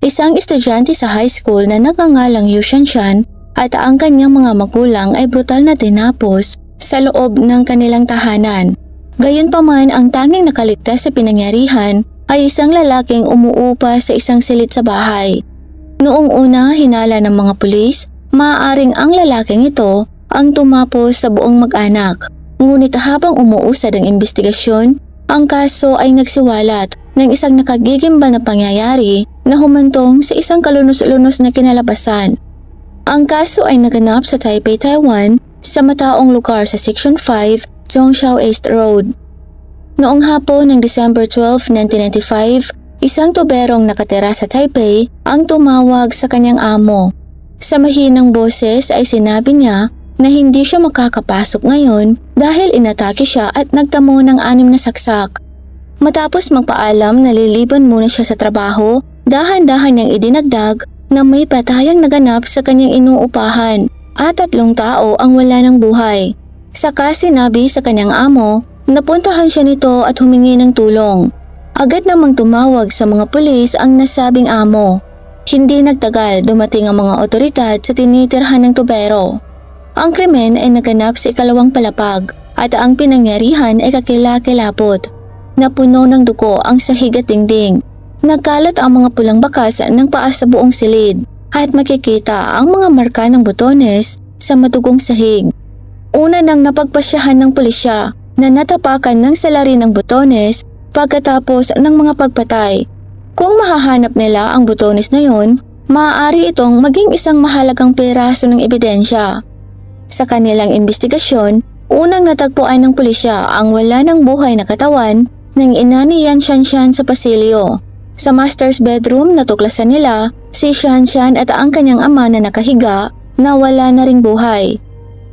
isang estudyante sa high school na nagngangalang Yu Shanshan at ang kanyang mga magulang ay brutal na tinapos sa loob ng kanilang tahanan. Gayunpaman, ang tanging nakaligtas sa pinangyarihan ay isang lalaking umuupa sa isang silid sa bahay. Noong una, hinala ng mga pulis, maaaring ang lalaking ito ang tumapos sa buong mag-anak. Ngunit habang umuusad ang investigasyon, ang kaso ay nagsiwalat ng isang nakagigimbal na pangyayari na humantong sa isang kalunos-lunos na kinalabasan. Ang kaso ay naganap sa Taipei, Taiwan, sa mataong lugar sa Section 5, Zhongshan East Road. Noong hapon ng December 12, 1995, isang tuberong nakatira sa Taipei ang tumawag sa kanyang amo. Sa mahinang boses ay sinabi niya na hindi siya makakapasok ngayon dahil inatake siya at nagtamo ng 6 na saksak. Matapos magpaalam na liliban muna siya sa trabaho, dahan-dahan niyang idinagdag na may patayang naganap sa kanyang inuupahan at 3 tao ang wala ng buhay. Saka sinabi sa kanyang amo na puntahan siya nito at humingi ng tulong. Agad namang tumawag sa mga pulis ang nasabing amo. Hindi nagtagal, dumating ang mga otoridad sa tinitirhan ng tubero. Ang krimen ay naganap sa ikalawang palapag at ang pinangyarihan ay kakilakilapot. Napuno ng dugo ang sahig at dingding. Nagkalat ang mga pulang bakas ng paa sa buong silid at makikita ang mga marka ng botones sa madugong sahig. Una nang napagpasyahan ng pulisya na natapakan ng salarin ng botones pagkatapos ng mga pagpatay. Kung mahahanap nila ang botones na yon, maaari itong maging isang mahalagang piraso ng ebidensya. Sa kanilang investigasyon, unang natagpuan ng pulisya ang wala ng buhay na katawan ng ina ni Yan Shanshan sa pasilyo. Sa master's bedroom, natuklasan nila si Shanshan at ang kanyang ama na nakahiga na wala na ring buhay.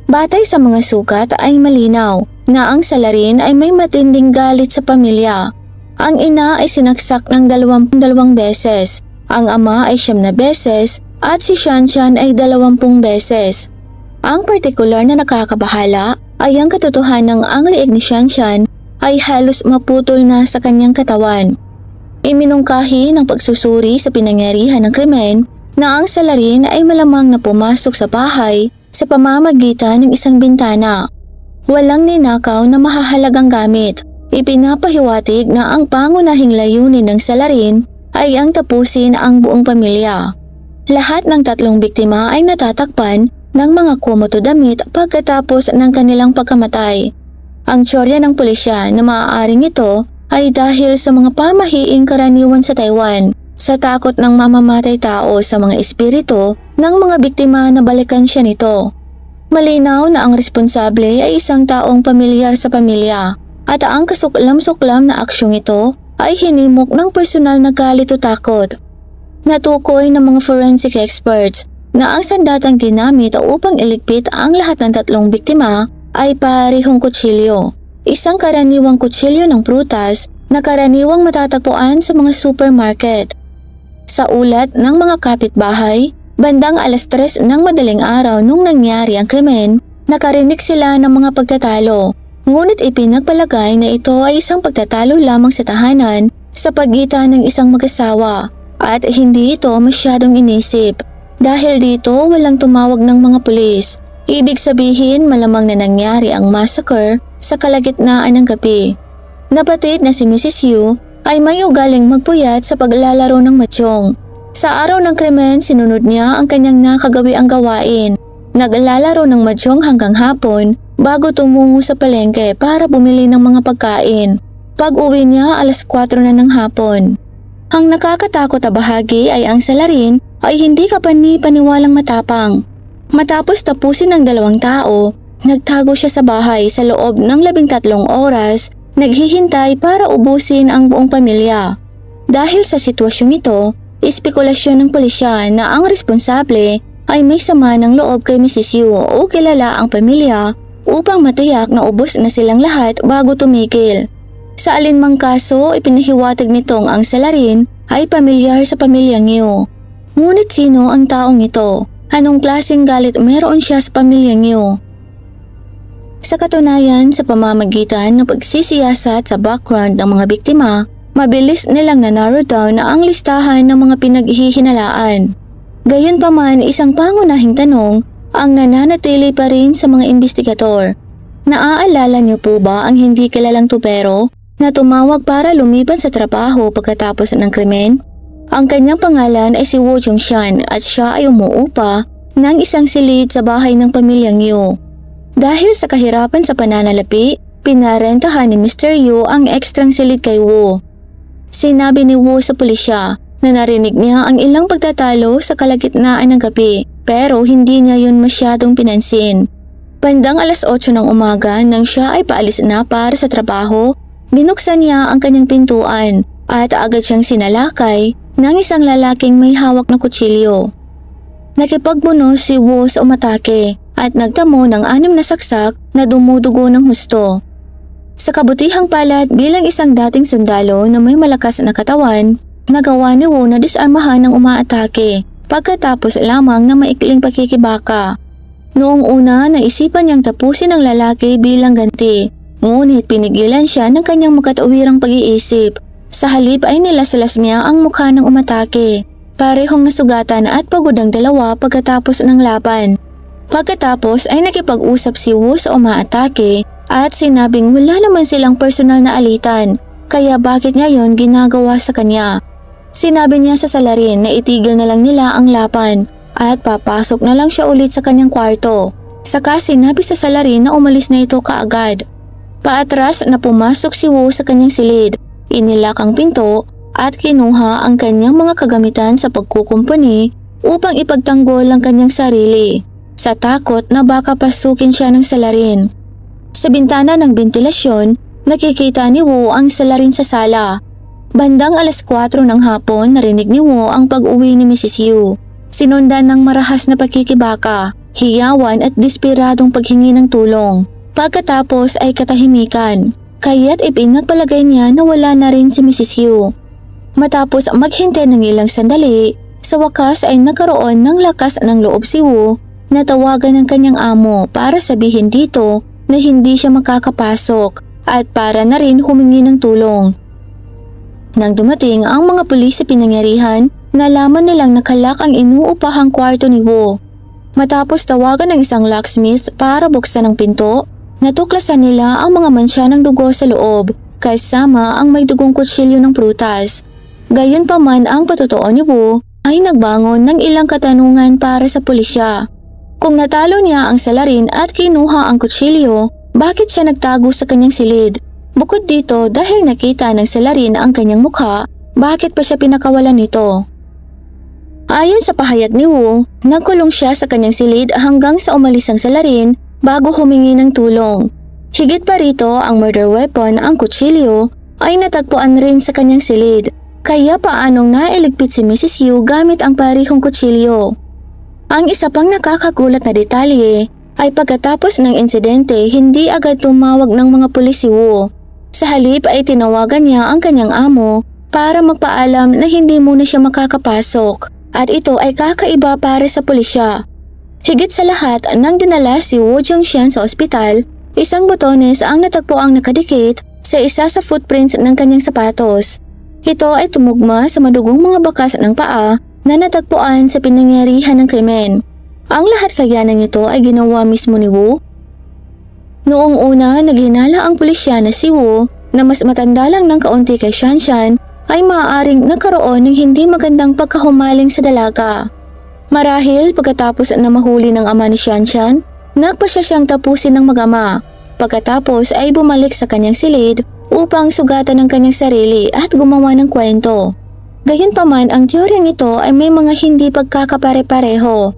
Batay sa mga sukat ay malinaw na ang salarin ay may matinding galit sa pamilya. Ang ina ay sinaksak ng 22 beses, ang ama ay 9 beses at si Shanshan ay 20 beses. Ang partikular na nakakabahala ay ang katotohanang ang liig ni Shanshan ay halos maputol na sa kanyang katawan. Iminungkahi ng pagsusuri sa pinangyarihan ng krimen na ang salarin ay malamang na pumasok sa bahay sa pamamagitan ng isang bintana. Walang ninakaw na mahahalagang gamit. Ipinapahiwatig na ang pangunahing layunin ng salarin ay ang tapusin ang buong pamilya. Lahat ng 3 biktima ay natatakpan ng mga kumoto damit pagkatapos ng kanilang pagkamatay. Ang tsorya ng pulisya na maaaring ito ay dahil sa mga pamahiing karaniwan sa Taiwan, sa takot ng mamamatay tao sa mga espiritu ng mga biktima na balikan siya nito. Malinaw na ang responsable ay isang taong pamilyar sa pamilya at ang kasuklam-suklam na aksyong ito ay hinimok ng personal na galit o takot. Natukoy ng mga forensic experts na ang sandatang ginamit upang iligpit ang lahat ng 3 biktima ay parehong kutsilyo. Isang karaniwang kutsilyo ng prutas na karaniwang matatagpuan sa mga supermarket. Sa ulat ng mga kapitbahay, bandang 3:00 ng madaling araw nung nangyari ang krimen, nakarinig sila ng mga pagtatalo. Ngunit ipinagpalagay na ito ay isang pagtatalo lamang sa tahanan sa pagitan ng isang mag-asawa at hindi ito masyadong inisip. Dahil dito walang tumawag ng mga pulis. Ibig sabihin malamang na nangyari ang massacre sa kalagitnaan ng gabi. Napatid na si Mrs. Yu ay may ugaling magpuyat sa paglalaro ng matsyong. Sa araw ng krimen, sinunod niya ang kanyang nakagawiang gawain. Naglalaro ng mahjong hanggang hapon bago tumungo sa palengke para bumili ng mga pagkain. Pag-uwi niya 4:00 na ng hapon. Ang nakakatakot na bahagi ay ang salarin ay hindi kapani-paniwalang matapang. Matapos tapusin ng 2 tao, nagtago siya sa bahay sa loob ng 13 oras, naghihintay para ubusin ang buong pamilya. Dahil sa sitwasyong ito, espekulasyon ng pulisya na ang responsable ay may sama ng loob kay Mrs. Yu o kilala ang pamilya upang matiyak na ubos na silang lahat bago tumigil. Sa alinmang kaso, ipinahiwatig nitong ang salarin ay pamilyar sa pamilyang Yu. Ngunit sino ang taong ito? Anong klaseng galit meron siya sa pamilyang Yu? Sa katunayan, sa pamamagitan ng pagsisiyasat sa background ng mga biktima, Mabilis nilang na-narrow down na ang listahan ng mga pinaghihinalaan. Gayunpaman, isang pangunahing tanong ang nananatili pa rin sa mga investigador. Naaalala niyo po ba ang hindi kilalang tubero na tumawag para lumiban sa trabaho pagkatapos ng krimen? Ang kanyang pangalan ay si Woo Jung-shan at siya ay umuupa ng isang silid sa bahay ng pamilyang Yu. Dahil sa kahirapan sa pananalapi, pinarentahan ni Mr. Yu ang ekstrang silid kay Woo. Sinabi ni Woo sa pulisya na narinig niya ang ilang pagtatalo sa kalagitnaan ng gabi pero hindi niya yun masyadong pinansin. Bandang 8:00 ng umaga nang siya ay paalis na para sa trabaho, binuksan niya ang kanyang pintuan at agad siyang sinalakay ng isang lalaking may hawak na kutsilyo. Nakipagbunos si Woo sa umatake at nagtamo ng 6 na saksak na dumudugo ng husto. Sa kabutihang palad bilang isang dating sundalo na may malakas na katawan, nagawa ni Woo na disarmahan ng umaatake pagkatapos lamang ng maikling pakikibaka. Noong una, naisipan niyang tapusin ang lalaki bilang ganti, ngunit pinigilan siya ng kanyang makatawirang pag-iisip. Sa halip ay nilaslas niya ang mukha ng umatake. Parehong nasugatan at pagod ang dalawa pagkatapos ng laban. Pagkatapos ay nakipag-usap si Woo sa umaatake at sinabing wala naman silang personal na alitan, kaya bakit niya yon ginagawa sa kanya. Sinabi niya sa salarin na itigil na lang nila ang laban at papasok na lang siya ulit sa kanyang kwarto. Saka sinabi sa salarin na umalis na ito kaagad. Paatras na pumasok si Woo sa kanyang silid, inilak ang pinto at kinuha ang kanyang mga kagamitan sa pagkukumpuni upang ipagtanggol ang kanyang sarili, sa takot na baka pasukin siya ng salarin. Sa bintana ng bentilasyon, nakikita ni Woo ang salarin sa sala. Bandang 4:00 ng hapon, narinig ni Woo ang pag-uwi ni Mrs. Yu. Sinundan ng marahas na pagkikibaka, hiyawan at desperadong paghingi ng tulong. Pagkatapos ay katahimikan, kaya't ipinagpalagay niya na wala na rin si Mrs. Yu. Matapos maghintay ng ilang sandali, sa wakas ay nagkaroon ng lakas ng loob si Woo na tawagan ng kanyang amo para sabihin dito na hindi siya makakapasok at para na rin humingi ng tulong. Nang dumating ang mga pulis sa pinangyarihan, nalaman nilang nakalak ang inuupahang kwarto ni Woo. Matapos tawagan ng isang locksmith para buksan ang pinto, natuklasan nila ang mga mansya ng dugo sa loob kasama ang may dugong kutsilyo ng prutas. Gayunpaman, ang patotoo ni Woo ay nagbangon ng ilang katanungan para sa pulisya. Kung natalo niya ang salarin at kinuha ang kutsilyo, bakit siya nagtago sa kanyang silid? Bukod dito, dahil nakita ng salarin ang kanyang mukha, bakit pa siya pinakawalan nito? Ayon sa pahayag ni Woo, nagkulong siya sa kanyang silid hanggang sa umalis ang salarin bago humingi ng tulong. Higit pa rito, ang murder weapon, ang kutsilyo, ay natagpuan rin sa kanyang silid. Kaya paanong nailigpit si Mrs. Yu gamit ang parihong kutsilyo? Ang isa pang nakakagulat na detalye ay pagkatapos ng insidente, hindi agad tumawag ng mga pulis si Woo. Sa halip ay tinawagan niya ang kanyang amo para magpaalam na hindi muna siya makakapasok at ito ay kakaiba para sa pulisya. Higit sa lahat, nang dinala si Woo Jung-shan sa ospital, isang botones ang natagpuang nakadikit sa isa sa footprints ng kanyang sapatos. Ito ay tumugma sa madugong mga bakas ng paa na natagpuan sa pinangyarihan ng krimen. Ang lahat kaya ng ito ay ginawa mismo ni Woo? Noong una, naghinala ang pulisya na si Woo na mas matanda lang ng kaunti kay Shanshan ay maaaring nagkaroon ng hindi magandang pagkahumaling sa dalaga. Marahil pagkatapos na mahuli ng ama ni Shanshan, nagpasya siyang tapusin ng mag-ama. Pagkatapos ay bumalik sa kanyang silid upang sugatan ang kanyang sarili at gumawa ng kwento. Gayunpaman, ang teoryang ito ay may mga hindi pagkakapare-pareho.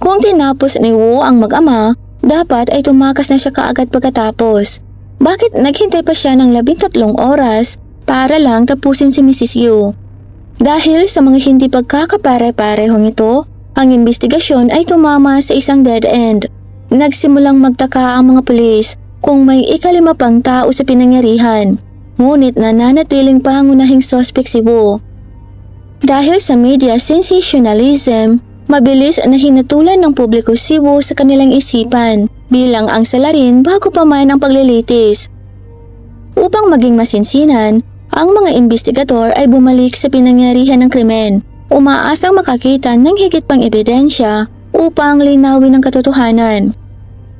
Kung tinapos ni Woo ang mag-ama, dapat ay tumakas na siya kaagad pagkatapos. Bakit naghintay pa siya ng 13 oras para lang tapusin si Mrs. Yu? Dahil sa mga hindi pagkakapare-parehong ito, ang investigasyon ay tumama sa isang dead end. Nagsimulang magtaka ang mga pulis kung may ika-5 pang tao sa pinangyarihan, ngunit nananatiling pangunahing suspect si Woo. Dahil sa media sensationalism, mabilis na hinatulan ng publiko si Woo sa kanilang isipan bilang ang salarin bago pa man ang paglilitis. Upang maging masinsinan, Ang mga investigador ay bumalik sa pinangyarihan ng krimen, umaasang makakita ng higit pang ebidensya upang linawin ang katotohanan.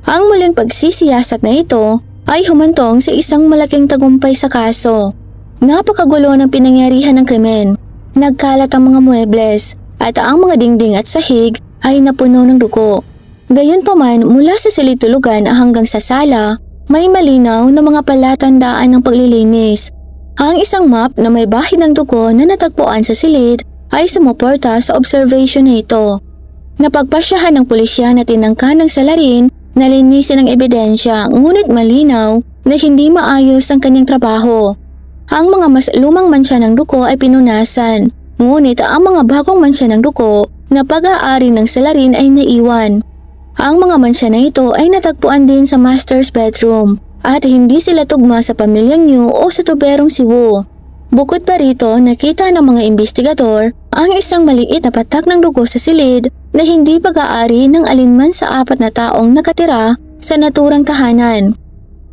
Ang muling pagsisiyasat na ito ay humantong sa isang malaking tagumpay sa kaso. Napakagulo ng pinangyarihan ng krimen. Nagkalat ang mga muebles at ang mga dingding at sahig ay napuno ng dugo. Gayunpaman, mula sa silid tulugan hanggang sa sala, may malinaw na mga palatandaan ng paglilinis. Ang isang map na may bahid ng dugo na natagpuan sa silid ay sumuporta sa observation na ito. Napagpasyahan ng pulisya na tinangka ng salarin na linisin ang ebidensya, ngunit malinaw na hindi maayos ang kanyang trabaho. Ang mga mas lumang mansya ng dugo ay pinunasan, ngunit ang mga bagong mansya ng dugo na pag-aari ng salarin ay naiwan. Ang mga mansya na ito ay natagpuan din sa master's bedroom at hindi sila tugma sa pamilyang New o sa tuberong si Woo. Bukod pa rito, nakita ng mga investigador ang isang maliit na patak ng dugo sa silid na hindi pag-aari ng alinman sa 4 na taong nakatira sa naturang tahanan.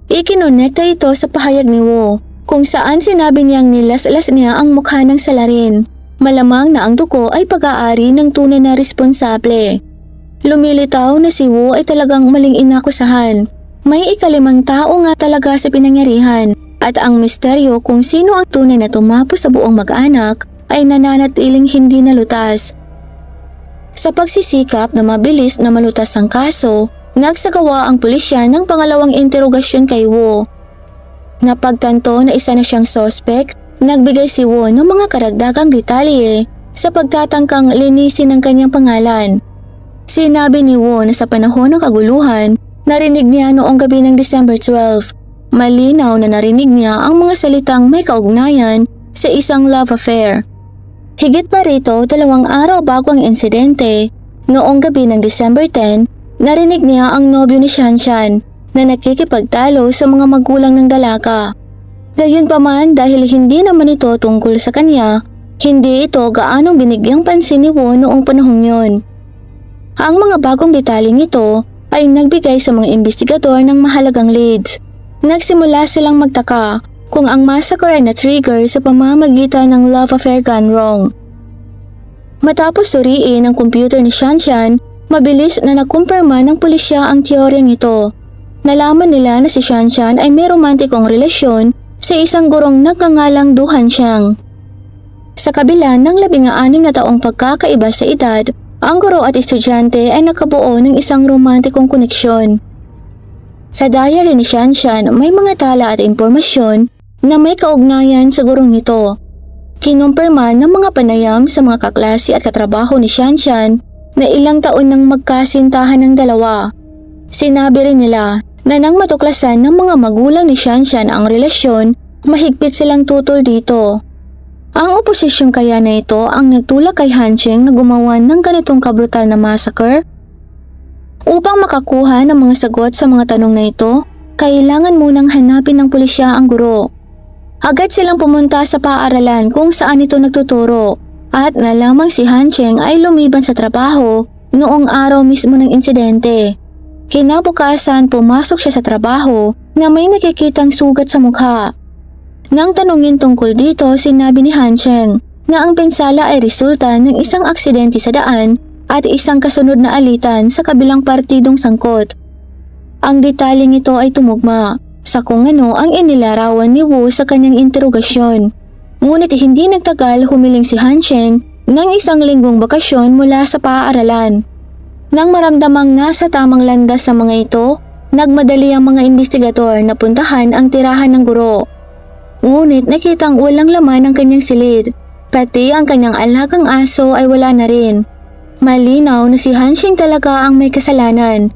Ikinonekta ito sa pahayag ni Woo, kung saan sinabi niyang nilas-las niya ang mukha ng salarin. Malamang na ang dugo ay pag-aari ng tunay na responsable. Lumilitaw na si Woo ay talagang maling inakusahan. May ika-5 tao nga talaga sa pinangyarihan at ang misteryo kung sino ang tunay na tumapos sa buong mag-anak ay nananatiling hindi nalutas. Sa pagsisikap na mabilis na malutas ang kaso, nagsagawa ang pulisya ng pangalawang interogasyon kay Woo. Napagtanto na isa na siyang sospek, nagbigay si Woo ng mga karagdagang detalye sa pagtatangkang linisin ang kanyang pangalan. Sinabi ni Woo na sa panahon ng kaguluhan, narinig niya noong gabi ng December 12. Malinaw na narinig niya ang mga salitang may kaugnayan sa isang love affair. Higit pa rito, 2 araw bago ang insidente, noong gabi ng December 10, narinig niya ang nobyo ni Shanshan na nakikipagtalo sa mga magulang ng dalaga. Gayunpaman, dahil hindi naman ito tungkol sa kanya, hindi ito gaanong binigyang pansin ni Woo noong panahong yon. Ang mga bagong detaling ito ay nagbigay sa mga investigador ng mahalagang leads. Nagsimula silang magtaka kung ang massacre ay na-trigger sa pamamagitan ng love affair gone wrong. Matapos suriin ang computer ni Shanshan, mabilis na nakumpirma ng pulisya ang teoryang ito. Nalaman nila na si Shanshan ay may romantikong relasyon sa isang gurong nagngangalang Du Hanxiang. Sa kabila ng 16 na taong pagkakaiba sa edad, ang guro at estudyante ay nakabuo ng isang romantikong koneksyon. Sa diary ni Shanshan, may mga tala at impormasyon na may kaugnayan sa gurong ito. Kinumpirma ng mga panayam sa mga kaklase at katrabaho ni Shanshan na ilang taon nang magkasintahan ng dalawa. Sinabi rin nila na nang matuklasan ng mga magulang ni Shanshan ang relasyon, mahigpit silang tutol dito. Ang oposisyong kaya na ito ang nagtulak kay Hancheng na gumawa ng ganitong kabrutal na massacre? Upang makakuha ng mga sagot sa mga tanong na ito, kailangan munang hanapin ng pulisya ang guro. Agad silang pumunta sa paaralan kung saan ito nagtuturo at nalamang si Hancheng ay lumiban sa trabaho noong araw mismo ng insidente. Kinabukasan, pumasok siya sa trabaho na may nakikitang sugat sa mukha. Nang tanungin tungkol dito, sinabi ni Hancheng na ang pinsala ay resulta ng isang aksidente sa daan at isang kasunod na alitan sa kabilang partidong sangkot. Ang detalyeng ito ay tumugma sa kung ano ang inilarawan ni Woo sa kanyang interogasyon. Ngunit hindi nagtagal, humiling si Hancheng ng 1 linggong bakasyon mula sa paaralan. Nang maramdamang nasa tamang landas sa mga ito, nagmadali ang mga investigador na puntahan ang tirahan ng guro. Ngunit nakitang walang laman ang kanyang silid, pati ang kanyang alagang aso ay wala na rin. Malinaw na si Hancheng talaga ang may kasalanan.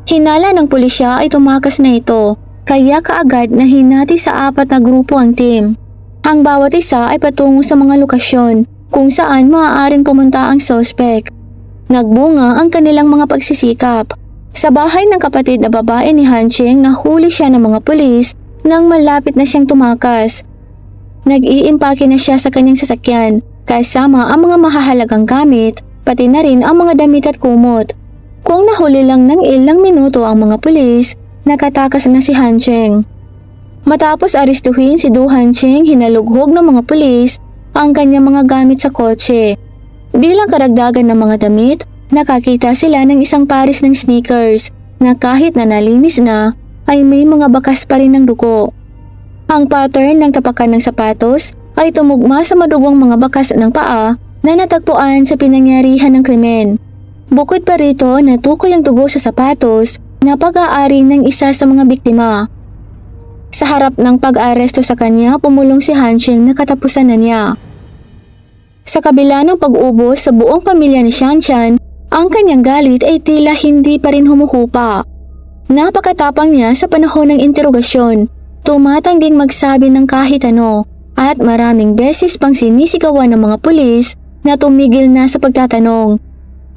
Hinala ng pulisya ay tumakas na ito, kaya kaagad na hinati sa 4 na grupo ang team. Ang bawat isa ay patungo sa mga lokasyon kung saan maaaring pumunta ang sospek. Nagbunga ang kanilang mga pagsisikap. Sa bahay ng kapatid na babae ni Hancheng, nahuli siya ng mga pulis nang malapit na siyang tumakas. Nag-iimpake na siya sa kanyang sasakyan kasama ang mga mahahalagang gamit, pati na rin ang mga damit at kumot. Kung nahuli lang ng ilang minuto ang mga pulis, nakatakas na si Hancheng. Matapos aristuhin si Du Hanqing, hinalughog ng mga pulis ang kanyang mga gamit sa kotse. Bilang karagdagan ng mga damit, nakakita sila ng isang pares ng sneakers na kahit na nalinis na ay may mga bakas pa rin ng dugo. Ang pattern ng tapakan ng sapatos ay tumugma sa madugong mga bakas ng paa na natagpuan sa pinangyarihan ng krimen. Bukod pa rito, natukoy ang dugo sa sapatos na pag-aari ng isa sa mga biktima. Sa harap ng pag-aresto sa kanya, pumulong si Hanqing na katapusan na niya. Sa kabila ng pag-ubos sa buong pamilya ni Shanshan, ang kanyang galit ay tila hindi pa rin humuhupa. Napakatapang niya sa panahon ng interogasyon, tumatangging magsabi ng kahit ano at maraming beses pang sinisigawan ng mga pulis na tumigil na sa pagtatanong.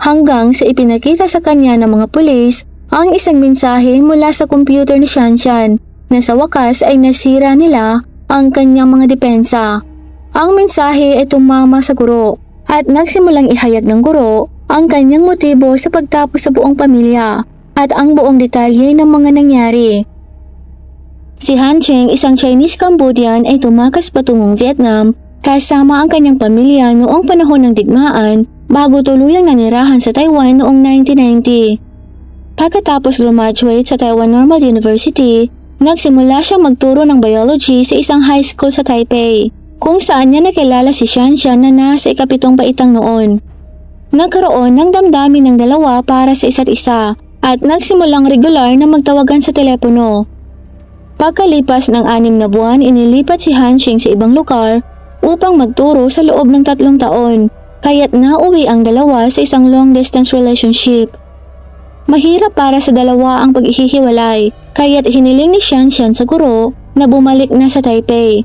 Hanggang sa ipinakita sa kanya ng mga pulis ang isang mensahe mula sa computer ni Shanshan na sa wakas ay nasira nila ang kanyang mga depensa. Ang mensahe ay tumama sa guro at nagsimulang ihayag ng guro ang kanyang motibo sa pagtapos sa buong pamilya at ang buong detalye ng mga nangyari. Si Hanqing, isang Chinese Cambodian, ay tumakas patungong Vietnam kasama ang kanyang pamilya noong panahon ng digmaan bago tuluyang nanirahan sa Taiwan noong 1990. Pagkatapos graduate sa Taiwan Normal University, nagsimula siyang magturo ng biology sa isang high school sa Taipei, kung saan niya nakilala si Shanshan na nasa ika-7 paitang noon. Nagkaroon ng damdamin ng dalawa para sa isa't isa at nagsimulang regular na magtawagan sa telepono. Pagkalipas ng 6 na buwan, inilipat si Hanqing sa ibang lugar upang magturo sa loob ng 3 taon, kaya't nauwi ang dalawa sa isang long-distance relationship. Mahirap para sa dalawa ang paghihiwalay, kaya't hiniling ni Shanshan sa guro na bumalik na sa Taipei.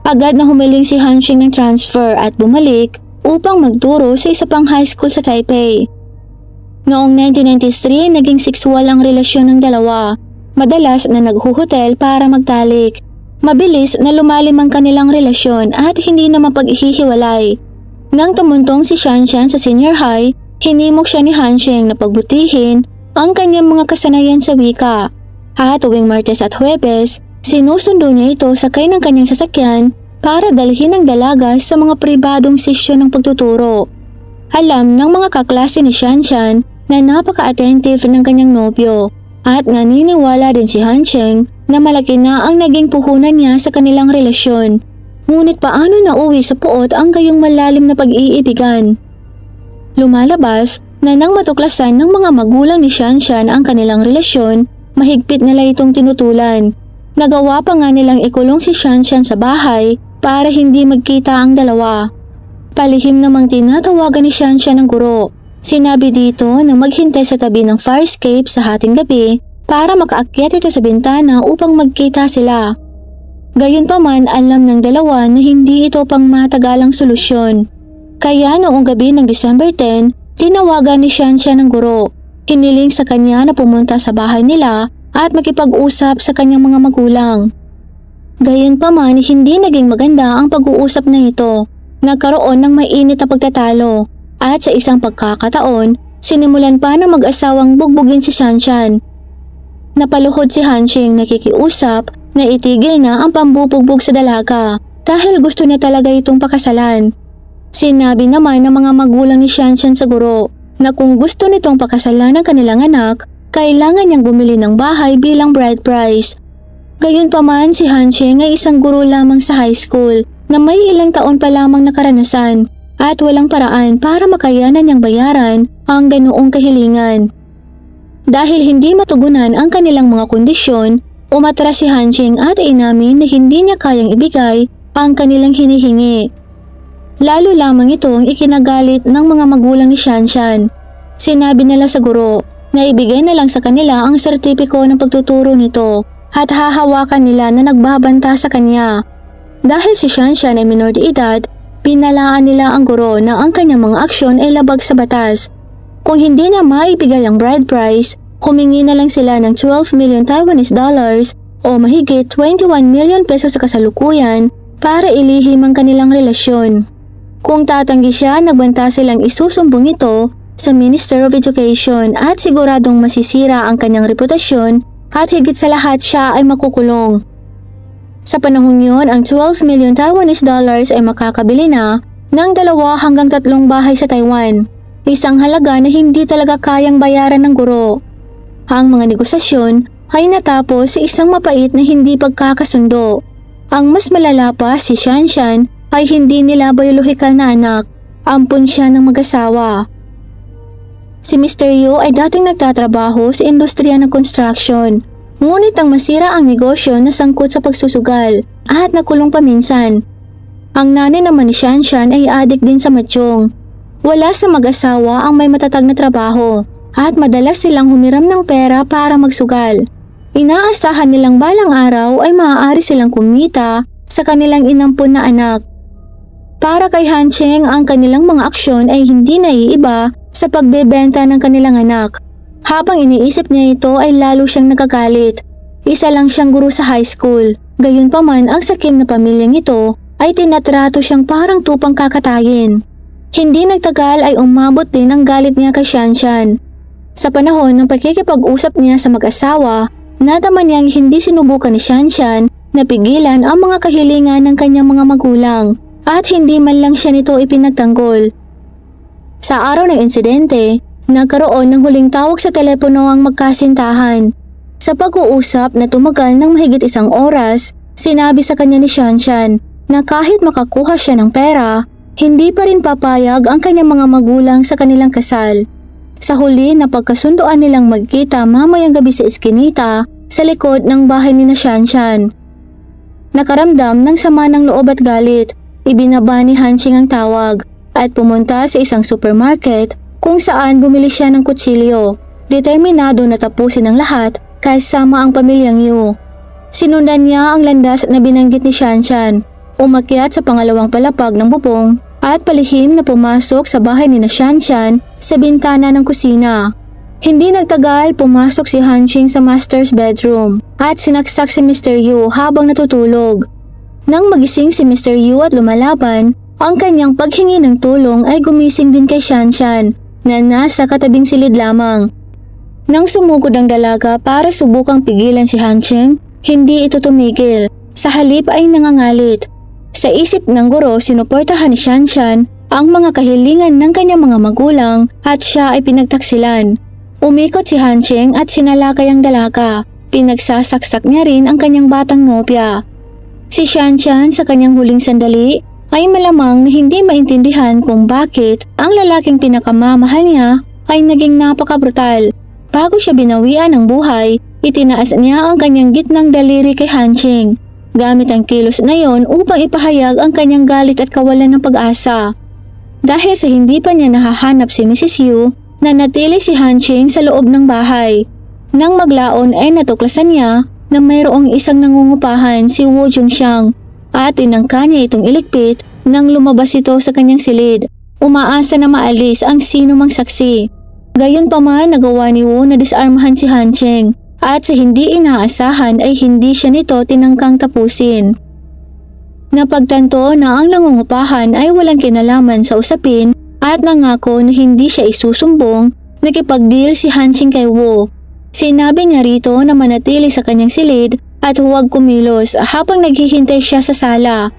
Agad na humiling si Hanqing ng transfer at bumalik upang magturo sa isa pang high school sa Taipei. Noong 1993, naging sexual ang relasyon ng dalawa. Madalas na naghuhotel para magtalik. Mabilis na lumalim ang kanilang relasyon at hindi na mapaghihiwalay. Nang tumuntong si Shanshan sa senior high, hinimok siya ni Hanqing na pagbutihin ang kanyang mga kasanayan sa wika. At tuwing Martes at Huwebes, sinusundo niya ito sakay ng kanyang sasakyan para dalhin ang dalaga sa mga pribadong sesyon ng pagtuturo. Alam ng mga kaklase ni Shanshan na napaka-attentive ng kanyang nobyo at naniniwala din si Hanqing na malaki na ang naging puhunan niya sa kanilang relasyon. Ngunit paano nauwi sa puot ang gayong malalim na pag-iibigan? Lumalabas na nang matuklasan ng mga magulang ni Shanshan ang kanilang relasyon, mahigpit nila itong tinutulan. Nagawa pa nga nilang ikulong si Shanshan sa bahay para hindi magkita ang dalawa. Palihim namang tinatawagan ni Shanshan ng guro. Sinabi dito na maghintay sa tabi ng fire escape sa hating gabi para makaakyat ito sa bintana upang magkita sila. Gayunpaman, alam ng dalawa na hindi ito pang matagalang solusyon. Kaya noong gabi ng December 10, tinawagan ni Shanshan ng guro. Hiniling sa kanya na pumunta sa bahay nila at makipag-usap sa kanyang mga magulang. Gayunpaman, hindi naging maganda ang pag-uusap na ito. Nagkaroon ng mainit na pagtatalo at sa isang pagkakataon, sinimulan pa ng mag-asawang bugbugin si Shanshan. Napaluhod si Hanqing nakikiusap na itigil na ang pambubugbog sa dalaga dahil gusto niya talaga itong pakasalan. Sinabi naman ng mga magulang ni Shanshan sa guro na kung gusto nitong pakasalan ng kanilang anak, kailangan niyang bumili ng bahay bilang bride price. Gayunpaman, si Hanqing ay isang guro lamang sa high school na may ilang taon pa lamang na karanasan at walang paraan para makayanan niyang bayaran ang ganoong kahilingan. Dahil hindi matugunan ang kanilang mga kondisyon, umatras si Hanqing at inamin na hindi niya kayang ibigay ang kanilang hinihingi. Lalo lamang itong ikinagalit ng mga magulang ni Shanshan. Sinabi nila sa guro na ibigay na lang sa kanila ang sertipiko ng pagtuturo nito at hahawakan nila na nagbabanta sa kanya. Dahil si Shanshan ay minor de edad, pinalaan nila ang guro na ang kanyang mga aksyon ay labag sa batas. Kung hindi niya maibigay ang bride price, humingi na lang sila ng 12 million Taiwanese dollars o mahigit 21 million pesos sa kasalukuyan para ilihim ang kanilang relasyon. Kung tatanggi siya, nagbanta silang isusumbong ito sa Minister of Education at siguradong masisira ang kanyang reputasyon at higit sa lahat siya ay makukulong. Sa panahong yun, ang 12 million Taiwanese dollars ay makakabili na ng 2 hanggang 3 bahay sa Taiwan. Isang halaga na hindi talaga kayang bayaran ng guro. Ang mga negosasyon ay natapos sa isang mapait na hindi pagkakasundo. Ang mas malala pa, si Shanshan ay hindi nila biyolohikal na anak. Ampun siya ng mag-asawa. Si Mr. Yu ay dating nagtatrabaho sa industriya ng construction. Ngunit ang masira ang negosyo na sangkot sa pagsusugal at nakulong paminsan. Ang nanay naman ni Shanshan ay adik din sa matsyong. Wala sa mag-asawa ang may matatag na trabaho at madalas silang humiram ng pera para magsugal. Inaasahan nilang balang araw ay maaari silang kumita sa kanilang inampun na anak. Para kay Hancheng, ang kanilang mga aksyon ay hindi naiiba sa pagbebenta ng kanilang anak. Habang iniisip niya ito ay lalo siyang nagagalit. Isa lang siyang guro sa high school. Gayunpaman, ang sakim na pamilyang ito ay tinatrato siyang parang tupang kakatayin. Hindi nagtagal ay umabot din ang galit niya kay Shanshan. Sa panahon ng pagkikipag-usap niya sa mag-asawa, nadama niyang hindi sinubukan ni Shanshan na pigilan ang mga kahilingan ng kanyang mga magulang at hindi man lang siya nito ipinagtanggol. Sa araw ng insidente, nagkaroon ng huling tawag sa telepono ang magkasintahan. Sa pag-uusap na tumagal ng mahigit 1 oras, sinabi sa kanya ni Shanshan na kahit makakuha siya ng pera, hindi pa rin papayag ang kanyang mga magulang sa kanilang kasal. Sa huli, napagkasundoan nilang magkita mamayang gabi sa eskinita sa likod ng bahay ni Shanshan. Nakaramdam ng sama ng loob at galit, ibinaba ni Hanching ang tawag at pumunta sa isang supermarket kung saan bumili siya ng kutsilyo. Determinado na tapusin ang lahat kasama ang pamilyang Yu. Sinundan niya ang landas na binanggit ni Shanshan. Umakyat sa pangalawang palapag ng bubong at palihim na pumasok sa bahay ni Shanshan sa bintana ng kusina. Hindi nagtagal, pumasok si Hanching sa master's bedroom at sinaksak si Mr. Yu habang natutulog. Nang magising si Mr. Yu at lumalaban, ang kanyang paghingi ng tulong ay gumising din kay Shanshan na nasa katabing silid lamang. Nang sumugod ang dalaga para subukang pigilan si Hanching, hindi ito tumigil. Sa halip ay nangangalit. Sa isip ng guro, sinuportahan ni Shanshan ang mga kahilingan ng kanyang mga magulang at siya ay pinagtaksilan. Umikot si Hanching at sinalakay ang dalaga. Pinagsasaksak niya rin ang kanyang batang nobya. Si Shanshan sa kanyang huling sandali ay malamang na hindi maintindihan kung bakit ang lalaking pinakamamahal niya ay naging napakabrutal. Bago siya binawian ng buhay, itinaas niya ang kanyang gitnang daliri kay Hanching. Gamit ang kilos na yon upang ipahayag ang kanyang galit at kawalan ng pag-asa. Dahil sa hindi pa niya nahahanap si Mrs. Yu, nanatili si Hanching sa loob ng bahay. Nang maglaon ay natuklasan niya na mayroong isang nangungupahan si Wu Jungxiang at tinangka niya itong iligpit nang lumabas ito sa kanyang silid. Umaasa na maalis ang sino mang saksi. Gayunpaman, nagawa ni Wu na disarmahan si Hanching. At sa hindi inaasahan ay hindi siya nito tinangkang tapusin. Napagtanto na ang nangungupahan ay walang kinalaman sa usapin at nangako na hindi siya isusumbong, nakipag-deal si Hanching kay Wu. Sinabi niya rito na manatili sa kanyang silid at huwag kumilos habang naghihintay siya sa sala.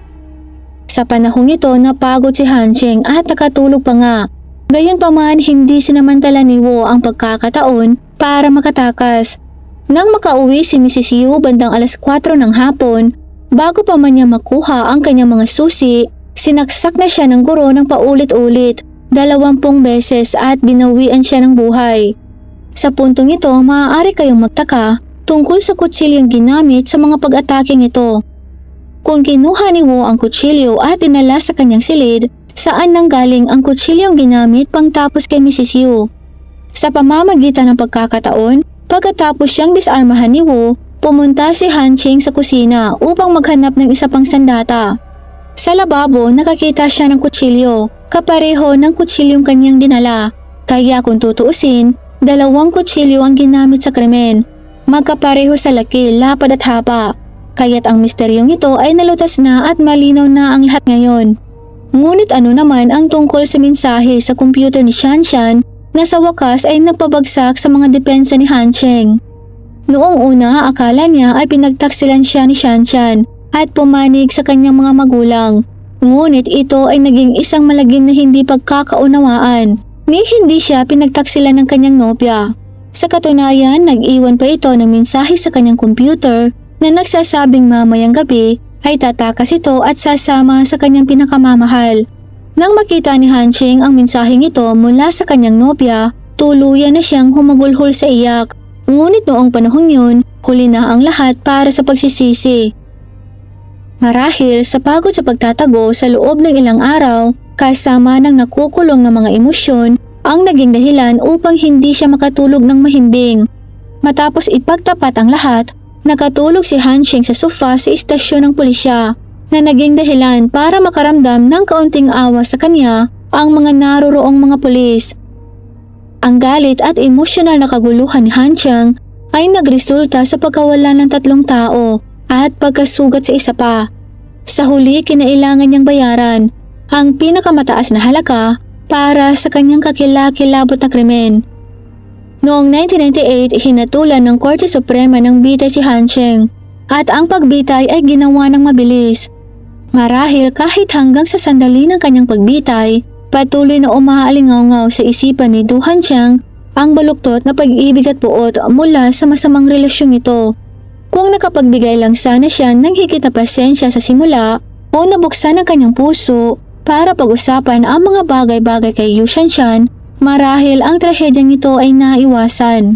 Sa panahong ito, napagod si Hanching at nakatulog pa nga. Gayunpaman, hindi sinamantala ni Wu ang pagkakataon para makatakas. Nang makauwi si Mrs. Yu bandang 4:00 ng hapon, bago pa man niya makuha ang kanyang mga susi, sinaksak na siya ng guro ng paulit-ulit, 20 beses at binawian siya ng buhay. Sa puntong ito, maaari kayong magtaka tungkol sa kutsilyong ginamit sa mga pag-ataking ito. Kung kinuha ni Wu ang kutsilyo at dinala sa kanyang silid, saan nanggaling ang kutsilyong ginamit pangtapos kay Mrs. Yu? Sa pamamagitan ng pagkakataon, pagkatapos siyang disarmahan ni Wu, pumunta si Hanching sa kusina upang maghanap ng isa pang sandata. Sa lababo, nakakita siya ng kutsilyo, kapareho ng kutsilyong kanyang dinala. Kaya kung tutuusin, 2 kutsilyo ang ginamit sa krimen. Magkapareho sa laki, lapad at haba. Kaya't ang misteryong ito ay nalutas na at malinaw na ang lahat ngayon. Ngunit ano naman ang tungkol sa mensahe sa computer ni Shanshan na sa wakas ay napabagsak sa mga depensa ni Hanching? Noong una, akala niya ay pinagtaksilan siya ni Shanshan at pumanig sa kanyang mga magulang. Ngunit ito ay naging isang malagim na hindi pagkakaunawaan ni hindi siya pinagtaksilan ng kanyang nobya. Sa katunayan, nag-iwan pa ito ng mensahe sa kanyang computer na nagsasabing mamayang gabi ay tatakas ito at sasama sa kanyang pinakamamahal. Nang makita ni Hancheng ang mensaheng ito mula sa kanyang nobya, tuluyan na siyang humagulhol sa iyak. Ngunit noong panahong yun, huli na ang lahat para sa pagsisisi. Marahil sa pagod sa pagtatago sa loob ng ilang araw, kasama ng nakukulong na mga emosyon, ang naging dahilan upang hindi siya makatulog ng mahimbing. Matapos ipagtapat ang lahat, nakatulog si Hancheng sa sofa sa istasyon ng pulisya na naging dahilan para makaramdam ng kaunting awa sa kanya ang mga naroroong mga pulis. Ang galit at emosyonal na kaguluhan ni Hancheng ay nagresulta sa pagkawala ng 3 tao at pagkasugat sa isa pa. Sa huli, kinailangan niyang bayaran ang pinakamataas na halaga para sa kanyang kakilakilabot na krimen. Noong 1998, hinatulan ng Korte Suprema ng bitay si Hancheng at ang pagbitay ay ginawa ng mabilis. Marahil kahit hanggang sa sandali ng kanyang pagbitay, patuloy na umaalingaw sa isipan ni Du Hancheng ang baluktot na pag-ibig at puot mula sa masamang relasyong ito. Kung nakapagbigay lang sana siya ng higit na pasensya sa simula o nabuksan ang kanyang puso para pag-usapan ang mga bagay-bagay kay Yu Shanshan, marahil ang trahedyang ito ay naiwasan.